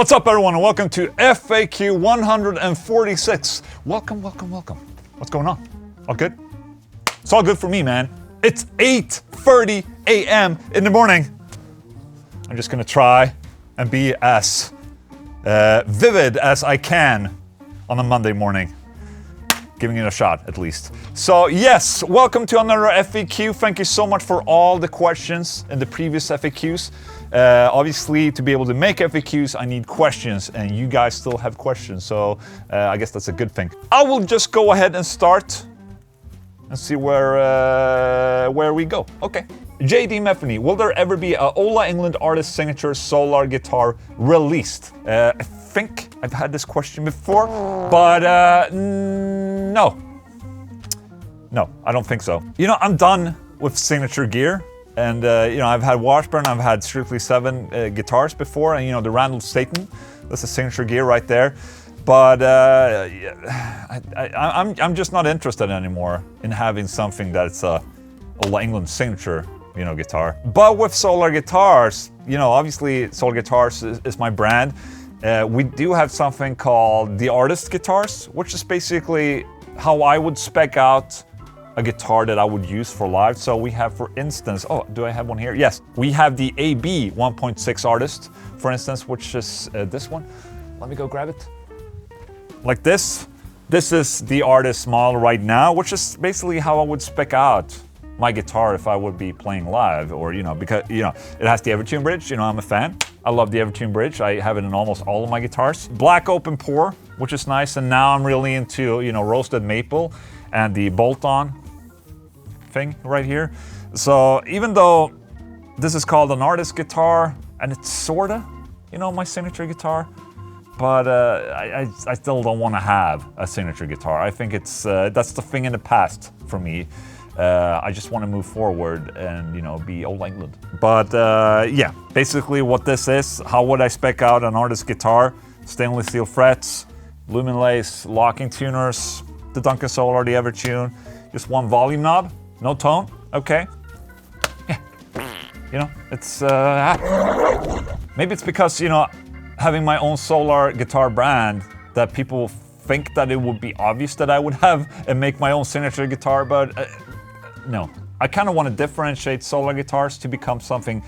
What's up, everyone, and welcome to FAQ146. Welcome. What's going on? All good? It's all good for me, man. It's 8:30 a.m. in the morning. I'm just gonna try and be as vivid as I can on a Monday morning. Giving it a shot, at least. So yes, welcome to another FAQ. Thank you so much for all the questions in the previous FAQs. Obviously, to be able to make FAQs, I need questions, and you guys still have questions, so I guess that's a good thing. I will just go ahead and start and see where we go. Okay. JD Metheny, will there ever be a Ola Englund artist signature solar guitar released? I think I've had this question before, but no, I don't think so. You know, I'm done with signature gear. And, you know, I've had Washburn, I've had Strictly 7 guitars before, and, you know, the Randall Satan, that's a signature gear right there. But I'm just not interested anymore in having something that's a Ola Englund signature, you know, guitar. But with solar guitars, you know, obviously Solar Guitars is my brand. We do have something called the artist guitars, which is basically how I would spec out a guitar that I would use for live. So we have, for instance, oh, do I have one here? Yes, we have the AB 1.6 artist, for instance, which is this one. Let me go grab it. Like this. This is the artist model right now, which is basically how I would spec out my guitar if I would be playing live, or, you know, because, you know, it has the Evertune bridge. You know, I'm a fan. I love the Evertune bridge. I have it in almost all of my guitars. Black open pore, which is nice. And now I'm really into, you know, roasted maple and the bolt-on thing right here. So even though this is called an artist guitar, and it's sorta, you know, my signature guitar, but I still don't want to have a signature guitar. I think it's that's the thing in the past for me. I just want to move forward and, you know, be Ola Englund. But yeah, basically what this is, how would I spec out an artist guitar? Stainless steel frets, lumen lace, locking tuners, the Duncan Solar, the Evertune, just one volume knob. No tone? Okay. Yeah. You know, it's... maybe it's because, you know, having my own solar guitar brand that people think that it would be obvious that I would have and make my own signature guitar, but no. I kind of want to differentiate solar guitars to become something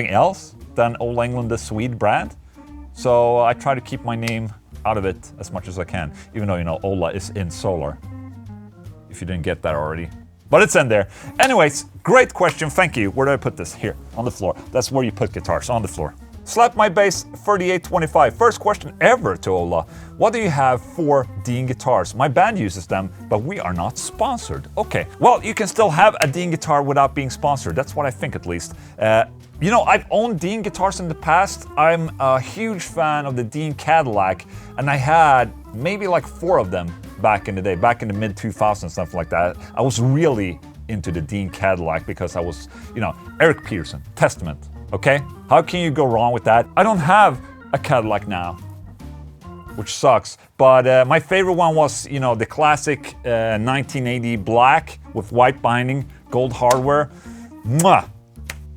else than Ola Englund, the Swede brand. So I try to keep my name out of it as much as I can, even though, you know, Ola is in solar. If you didn't get that already. But it's in there. Anyways, great question, thank you. Where do I put this? Here, on the floor. That's where you put guitars, on the floor. Slap My Bass 3825. First question ever to Ola. What do you have for Dean guitars? My band uses them, but we are not sponsored. Okay, well, you can still have a Dean guitar without being sponsored. That's what I think, at least. You know, I've owned Dean guitars in the past. I'm a huge fan of the Dean Cadillac, and I had maybe like 4 of them back in the day, back in the mid-2000s, something like that. I was really into the Dean Cadillac because I was, you know, Eric Peterson, Testament, okay? How can you go wrong with that? I don't have a Cadillac now, which sucks, but my favorite one was, you know, the classic 1980 black with white binding, gold hardware. Mwah!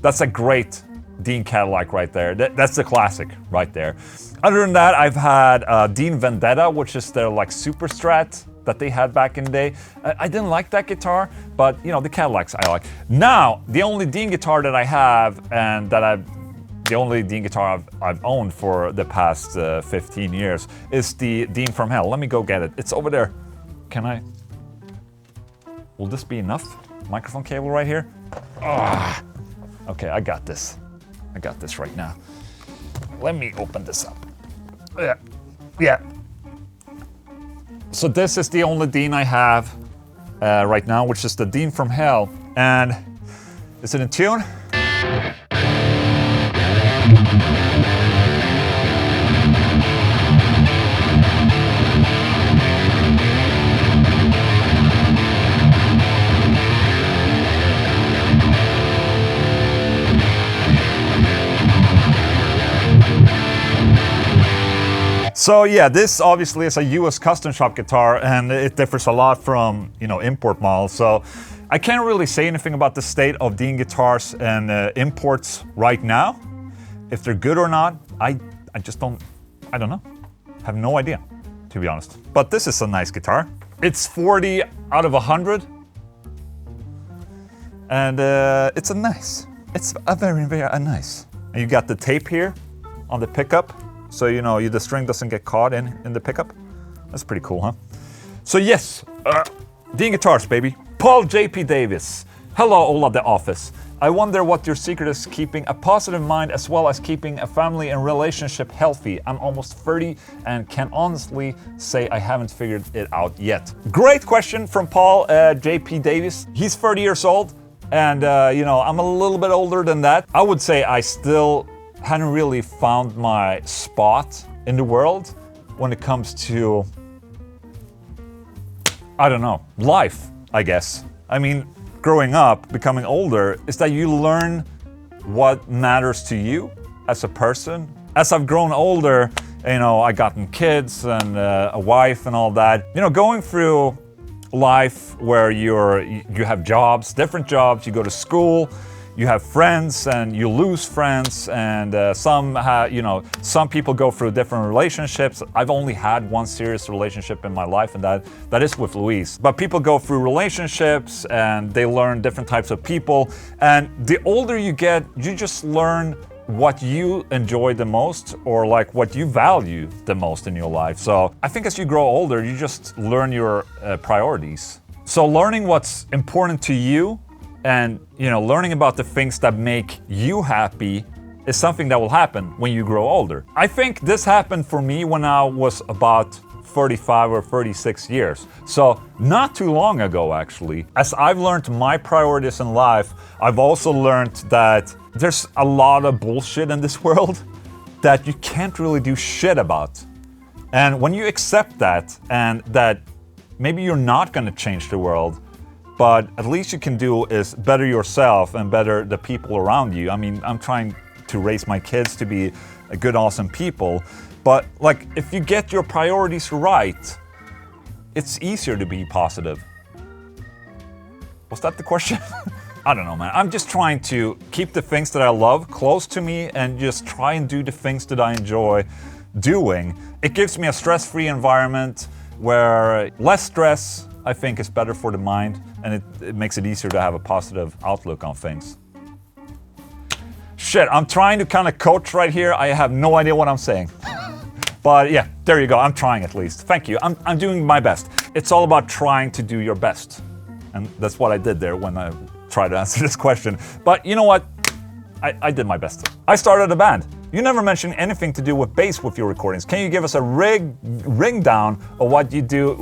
That's a great Dean Cadillac right there. That's the classic right there. Other than that, I've had Dean Vendetta, which is their like Super Strat that they had back in the day. I didn't like that guitar, but, you know, the Cadillacs I like. Now, the only Dean guitar that I have, and the only Dean guitar I've owned for the past 15 years is the Dean from Hell. Let me go get it. It's over there. Can I? Will this be enough? Microphone cable right here? Ah. Okay, I got this. I got this right now. Let me open this up. Yeah. So this is the only Dean I have right now, which is the Dean from Hell. And is it in tune? So yeah, this obviously is a US custom shop guitar, and it differs a lot from, you know, import models. So I can't really say anything about the state of Dean guitars and imports right now. If they're good or not, I just don't I don't know. Have no idea, to be honest. But this is a nice guitar. It's 40 out of 100. And it's a very, very nice. And you got the tape here on the pickup. So, you know, the string doesn't get caught in the pickup. That's pretty cool, huh? So yes, Dean Guitars, baby. Paul J.P. Davis. Hello, Ola the Office. I wonder what your secret is keeping a positive mind as well as keeping a family and relationship healthy. I'm almost 30 and can honestly say I haven't figured it out yet. Great question from Paul J.P. Davis. He's 30 years old and, you know, I'm a little bit older than that. I would say I still hadn't really found my spot in the world when it comes to, I don't know, life, I guess. I mean, growing up, becoming older, is that you learn what matters to you as a person. As I've grown older, you know, I gotten kids and a wife and all that. You know, going through life where you have jobs, different jobs, you go to school, you have friends and you lose friends, and you know, some people go through different relationships. I've only had one serious relationship in my life, and that is with Louise. But people go through relationships and they learn different types of people, and the older you get, you just learn what you enjoy the most, or like what you value the most in your life. So I think as you grow older, you just learn your priorities. So learning what's important to you, and, you know, learning about the things that make you happy is something that will happen when you grow older. I think this happened for me when I was about 35 or 36 years. So not too long ago, actually. As I've learned my priorities in life, I've also learned that there's a lot of bullshit in this world that you can't really do shit about. And when you accept that, and that maybe you're not gonna change the world, but at least you can do is better yourself and better the people around you. I mean, I'm trying to raise my kids to be a good, awesome people. But like, if you get your priorities right, it's easier to be positive. Was that the question? I don't know, man. I'm just trying to keep the things that I love close to me and just try and do the things that I enjoy doing. It gives me a stress-free environment where less stress, I think, is better for the mind, and it makes it easier to have a positive outlook on things. Shit, I'm trying to kind of coach right here. I have no idea what I'm saying. But yeah, there you go. I'm trying at least. Thank you. I'm doing my best. It's all about trying to do your best. And that's what I did there when I tried to answer this question. But you know what? I did my best. I started a band. You never mentioned anything to do with bass with your recordings. Can you give us a ring down of what you do?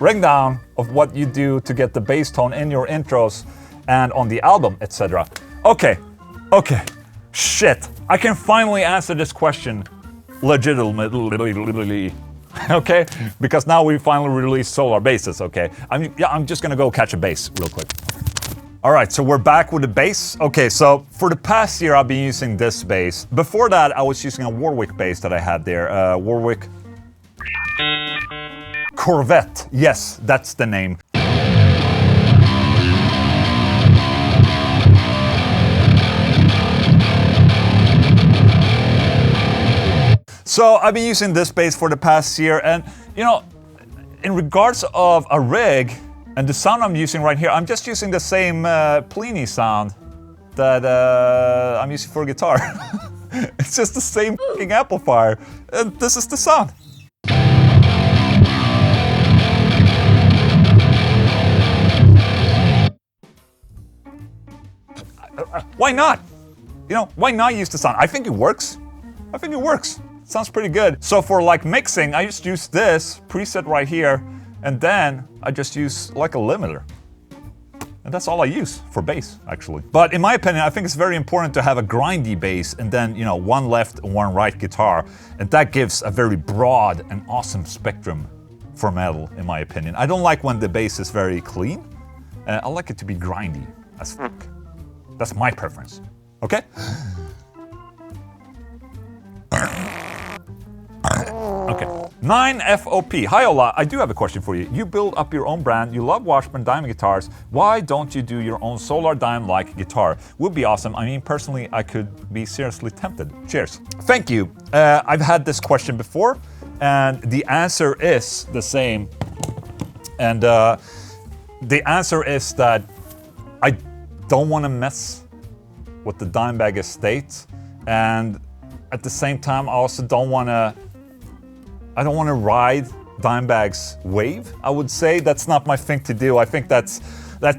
Ring down of what you do to get the bass tone in your intros and on the album, etc. Okay. Shit. I can finally answer this question legitimately. Okay? Because now we finally released Solar basses, okay? I'm just gonna go catch a bass real quick. Alright, so we're back with the bass. Okay, so for the past year I've been using this bass. Before that I was using a Warwick bass that I had there. Warwick Corvette. Yes, that's the name. So I've been using this bass for the past year, and you know, in regards of a rig and the sound I'm using right here, I'm just using the same Plini sound that I'm using for guitar. It's just the same fucking amplifier, and this is the sound. Why not? You know, why not use the sound? I think it works. Sounds pretty good. So for like mixing, I just use this preset right here, and then I just use like a limiter. And that's all I use for bass, actually. But in my opinion, I think it's very important to have a grindy bass and then, you know, one left and one right guitar. And that gives a very broad and awesome spectrum for metal, in my opinion. I don't like when the bass is very clean. I like it to be grindy as fuck. That's my preference. Okay? Okay, 9FOP. Hi Ola, I do have a question for you. You build up your own brand, you love Washburn diamond guitars. Why don't you do your own Solar Dime-like guitar? Would be awesome. I mean, personally, I could be seriously tempted. Cheers. Thank you. I've had this question before, and the answer is the same. And the answer is that I don't want to mess with the Dimebag estate, and at the same time, I also don't want to ride Dimebag's wave, I would say. That's not my thing to do. I think that's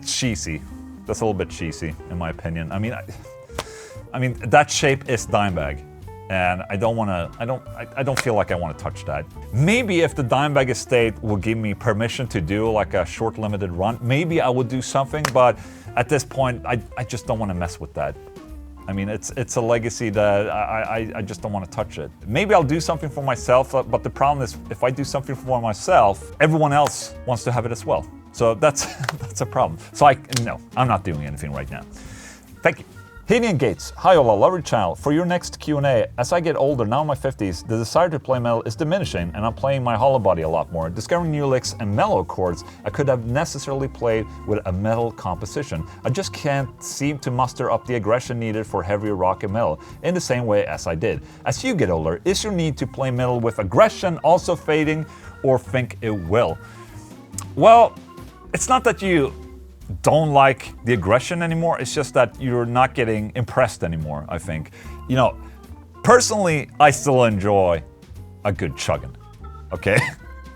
cheesy. That's a little bit cheesy, in my opinion. I mean, that shape is Dimebag, and I don't feel like I want to touch that. Maybe if the Dimebag estate will give me permission to do like a short limited run, maybe I would do something, but at this point, I just don't want to mess with that. I mean, it's a legacy that I just don't want to touch it. Maybe I'll do something for myself, but the problem is if I do something for myself, everyone else wants to have it as well. So that's a problem. So no, I'm not doing anything right now. Thank you. Hadian Gates. Hi Ola, love your channel. For your next Q&A, as I get older, now in my 50s, the desire to play metal is diminishing and I'm playing my hollow body a lot more, discovering new licks and mellow chords I could have necessarily played with a metal composition. I just can't seem to muster up the aggression needed for heavier rock and metal in the same way as I did. As you get older, is your need to play metal with aggression also fading, or think it will? Well, it's not that you don't like the aggression anymore, it's just that you're not getting impressed anymore, I think. You know, personally, I still enjoy a good chugging, okay?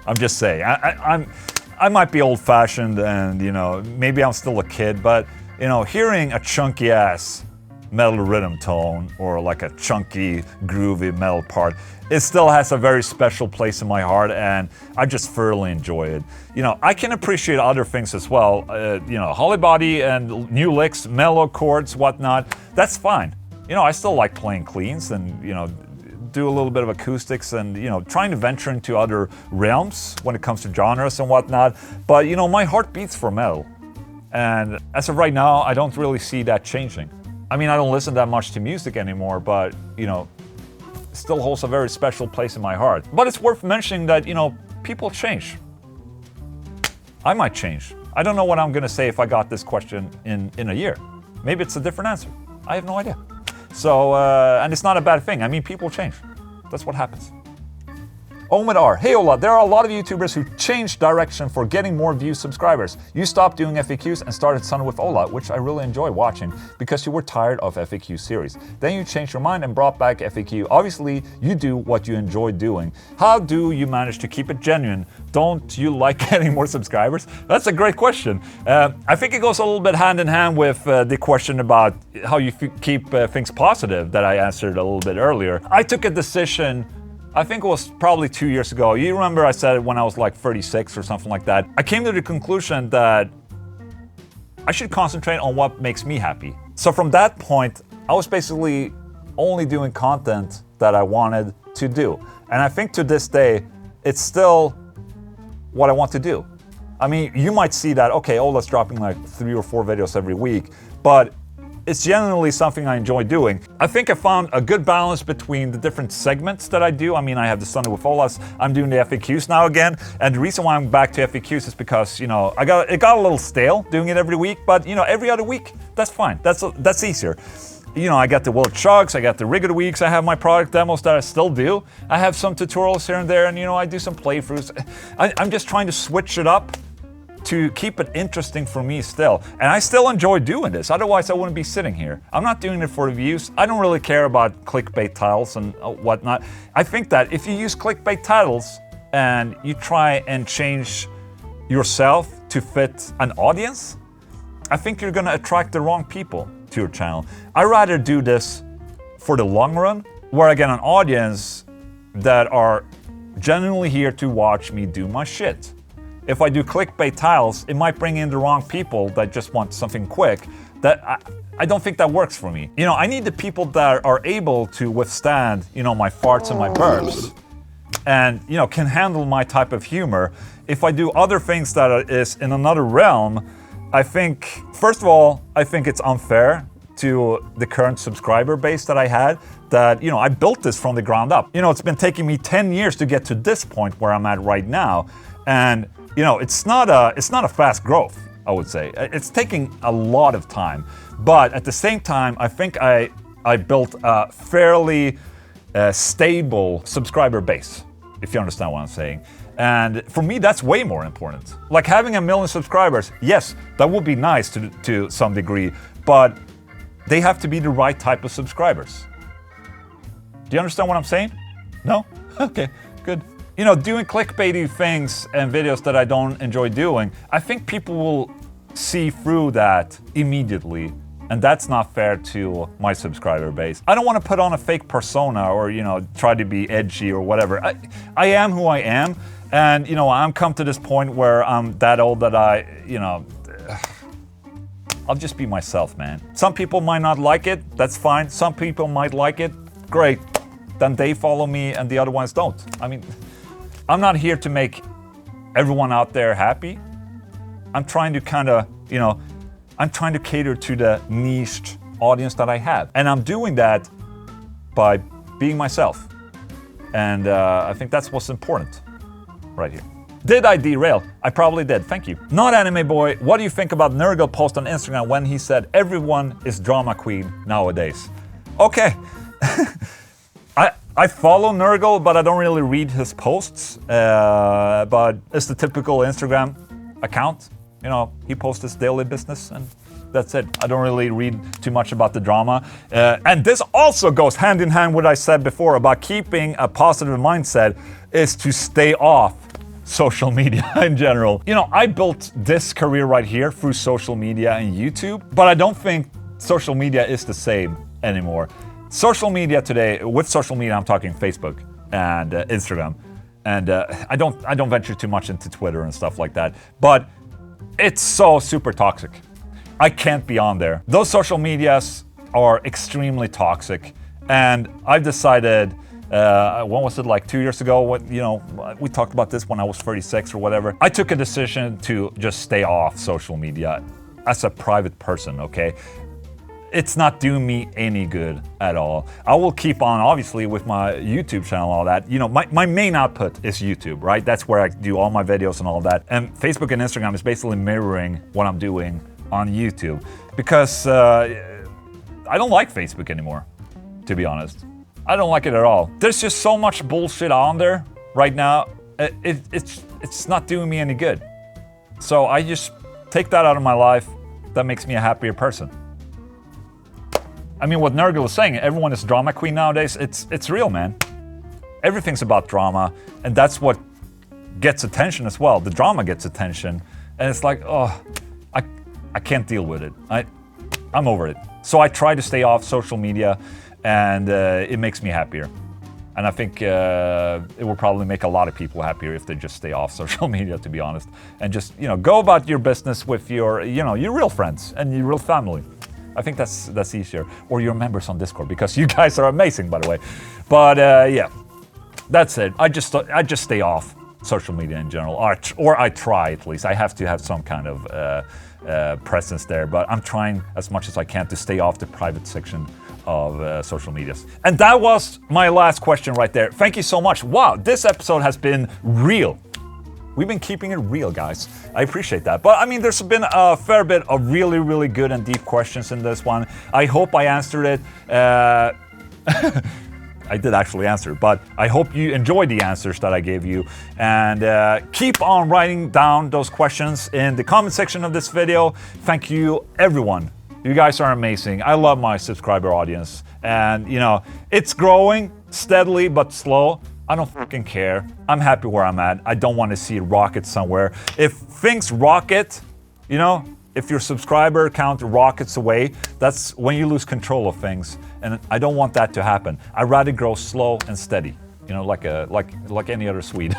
I'm just saying, I might be old-fashioned and, you know, maybe I'm still a kid, but, you know, hearing a chunky-ass metal rhythm tone or like a chunky, groovy metal part, it still has a very special place in my heart, and I just thoroughly enjoy it. You know, I can appreciate other things as well. You know, holly body and new licks, mellow chords, whatnot. That's fine. You know, I still like playing cleans and, you know, do a little bit of acoustics and, you know, trying to venture into other realms when it comes to genres and whatnot. But, you know, my heart beats for metal. And as of right now, I don't really see that changing. I mean, I don't listen that much to music anymore, but, you know, still holds a very special place in my heart. But it's worth mentioning that, you know, people change. I might change. I don't know what I'm gonna say if I got this question in a year. Maybe it's a different answer. I have no idea. So, and it's not a bad thing. I mean, people change. That's what happens. Omid R. Hey Ola, there are a lot of YouTubers who changed direction for getting more views subscribers. You stopped doing FAQs and started Sun with Ola, which I really enjoy watching because you were tired of FAQ series. Then you changed your mind and brought back FAQ. Obviously, you do what you enjoy doing. How do you manage to keep it genuine? Don't you like getting more subscribers? That's a great question. I think it goes a little bit hand in hand with the question about how you keep things positive that I answered a little bit earlier. I took a decision, I think it was probably 2 years ago. You remember I said it when I was like 36 or something like that. I came to the conclusion that I should concentrate on what makes me happy. So from that point, I was basically only doing content that I wanted to do. And I think to this day, it's still what I want to do. I mean, you might see that, okay, Ola's dropping like 3 or 4 videos every week, but it's generally something I enjoy doing. I think I found a good balance between the different segments that I do. I mean, I have the Sunday with Olas, I'm doing the FAQs now again, and the reason why I'm back to FAQs is because, you know, it got a little stale doing it every week, but, you know, every other week, that's fine. That's easier. You know, I got the World Chugs, I got the Rig of the Weeks, I have my product demos that I still do. I have some tutorials here and there, and, you know, I do some playthroughs. I'm just trying to switch it up to keep it interesting for me still. And I still enjoy doing this, otherwise I wouldn't be sitting here. I'm not doing it for the views. I don't really care about clickbait titles and whatnot. I think that if you use clickbait titles and you try and change yourself to fit an audience, I think you're gonna attract the wrong people to your channel. I'd rather do this for the long run, where I get an audience that are genuinely here to watch me do my shit. If I do clickbait titles, it might bring in the wrong people that just want something quick. That I don't think that works for me. You know, I need the people that are able to withstand, you know, my farts and my burps, and, you know, can handle my type of humor. If I do other things that is in another realm, I think, first of all, I think it's unfair to the current subscriber base that I had, that, you know, I built this from the ground up. You know, it's been taking me 10 years to get to this point where I'm at right now. And, you know, it's not a fast growth, I would say. It's taking a lot of time. But at the same time, I think I built a fairly stable subscriber base, if you understand what I'm saying. And for me, that's way more important. Like having 1 million subscribers, yes, that would be nice to some degree, but they have to be the right type of subscribers. Do you understand what I'm saying? No? Okay, good. You know, doing clickbaity things and videos that I don't enjoy doing, I think people will see through that immediately. And that's not fair to my subscriber base. I don't want to put on a fake persona or, you know, try to be edgy or whatever. I am who I am. And, you know, I'm come to this point where I'm that old that I'll just be myself, man. Some people might not like it. That's fine. Some people might like it. Great. Then they follow me and the other ones don't. I mean, I'm not here to make everyone out there happy. I'm trying to kind of, you know, I'm trying to cater to the niched audience that I have. And I'm doing that by being myself. And I think that's what's important right here. Did I derail? I probably did, thank you. Not Anime Boy, what do you think about Nergal post on Instagram when he said everyone is drama queen nowadays? Okay. I follow Nergal, but I don't really read his posts. But it's the typical Instagram account. You know, he posts his daily business and that's it. I don't really read too much about the drama. And this also goes hand in hand with what I said before about keeping a positive mindset is to stay off social media in general. You know, I built this career right here through social media and YouTube, but I don't think social media is the same anymore. Social media today, with social media, I'm talking Facebook and Instagram. And I don't venture too much into Twitter and stuff like that. But it's so super toxic. I can't be on there. Those social medias are extremely toxic. And I've decided, when was it, like 2 years ago? You know, we talked about this when I was 36 or whatever. I took a decision to just stay off social media as a private person, okay? It's not doing me any good at all. I will keep on, obviously, with my YouTube channel and all that. You know, my main output is YouTube, right? That's where I do all my videos and all that. And Facebook and Instagram is basically mirroring what I'm doing on YouTube. Because I don't like Facebook anymore, to be honest. I don't like it at all. There's just so much bullshit on there right now. It's not doing me any good. So I just take that out of my life. That makes me a happier person. I mean, what Nergal is saying, everyone is drama queen nowadays. It's real, man. Everything's about drama, and that's what gets attention as well. The drama gets attention, and it's like, oh, I can't deal with it. I'm over it. So I try to stay off social media, and it makes me happier. And I think it will probably make a lot of people happier if they just stay off social media, to be honest, and just, you know, go about your business with your, you know, your real friends and your real family. I think that's easier. Or your members on Discord, because you guys are amazing, by the way. But yeah, that's it. I just stay off social media in general, or I try at least. I have to have some kind of presence there, but I'm trying as much as I can to stay off the private section of social medias. And that was my last question right there. Thank you so much. Wow, this episode has been real. We've been keeping it real, guys. I appreciate that. But I mean, there's been a fair bit of really, really good and deep questions in this one. I hope I answered it. I did actually answer, but I hope you enjoyed the answers that I gave you. And keep on writing down those questions in the comment section of this video. Thank you, everyone. You guys are amazing. I love my subscriber audience. And, you know, it's growing steadily but slow. I don't fucking care. I'm happy where I'm at. I don't want to see it rocket somewhere. If things rocket, you know, if your subscriber count rockets away, that's when you lose control of things. And I don't want that to happen. I'd rather grow slow and steady, you know, like any other Swede.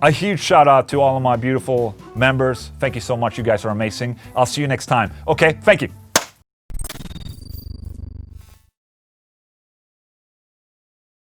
A huge shout out to all of my beautiful members. Thank you so much. You guys are amazing. I'll see you next time. Okay, thank you.